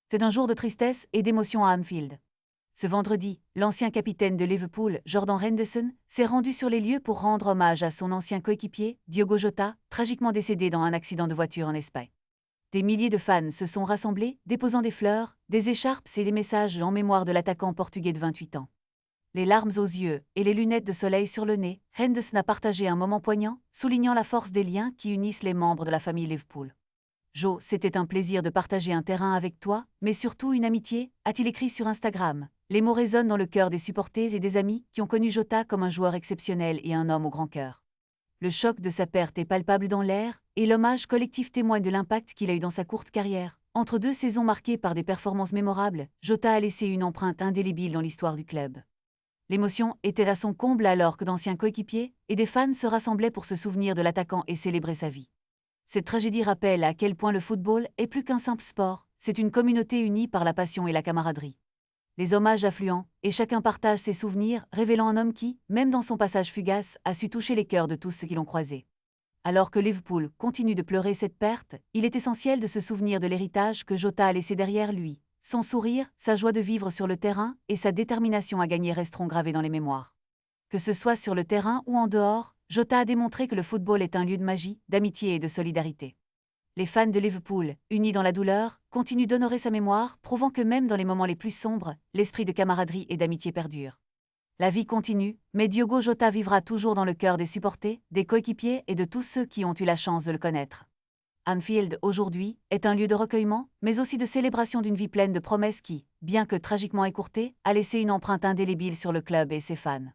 C'est un jour de tristesse et d'émotion à Anfield. Ce vendredi, l'ancien capitaine de Liverpool, Jordan Henderson, s'est rendu sur les lieux pour rendre hommage à son ancien coéquipier, Diogo Jota, tragiquement décédé dans un accident de voiture en Espagne. Des milliers de fans se sont rassemblés, déposant des fleurs, des écharpes et des messages en mémoire de l'attaquant portugais de 28 ans. Les larmes aux yeux et les lunettes de soleil sur le nez, Henderson a partagé un moment poignant, soulignant la force des liens qui unissent les membres de la famille Liverpool. Jo, c'était un plaisir de partager un terrain avec toi, mais surtout une amitié, a-t-il écrit sur Instagram. Les mots résonnent dans le cœur des supporters et des amis qui ont connu Jota comme un joueur exceptionnel et un homme au grand cœur. Le choc de sa perte est palpable dans l'air, et l'hommage collectif témoigne de l'impact qu'il a eu dans sa courte carrière. Entre deux saisons marquées par des performances mémorables, Jota a laissé une empreinte indélébile dans l'histoire du club. L'émotion était à son comble alors que d'anciens coéquipiers et des fans se rassemblaient pour se souvenir de l'attaquant et célébrer sa vie. Cette tragédie rappelle à quel point le football est plus qu'un simple sport, c'est une communauté unie par la passion et la camaraderie. Les hommages affluents, et chacun partage ses souvenirs, révélant un homme qui, même dans son passage fugace, a su toucher les cœurs de tous ceux qui l'ont croisé. Alors que Liverpool continue de pleurer cette perte, il est essentiel de se souvenir de l'héritage que Jota a laissé derrière lui. Son sourire, sa joie de vivre sur le terrain et sa détermination à gagner resteront gravés dans les mémoires. Que ce soit sur le terrain ou en dehors, Jota a démontré que le football est un lieu de magie, d'amitié et de solidarité. Les fans de Liverpool, unis dans la douleur, continuent d'honorer sa mémoire, prouvant que même dans les moments les plus sombres, l'esprit de camaraderie et d'amitié perdure. La vie continue, mais Diogo Jota vivra toujours dans le cœur des supporters, des coéquipiers et de tous ceux qui ont eu la chance de le connaître. Anfield, aujourd'hui, est un lieu de recueillement, mais aussi de célébration d'une vie pleine de promesses qui, bien que tragiquement écourtée, a laissé une empreinte indélébile sur le club et ses fans.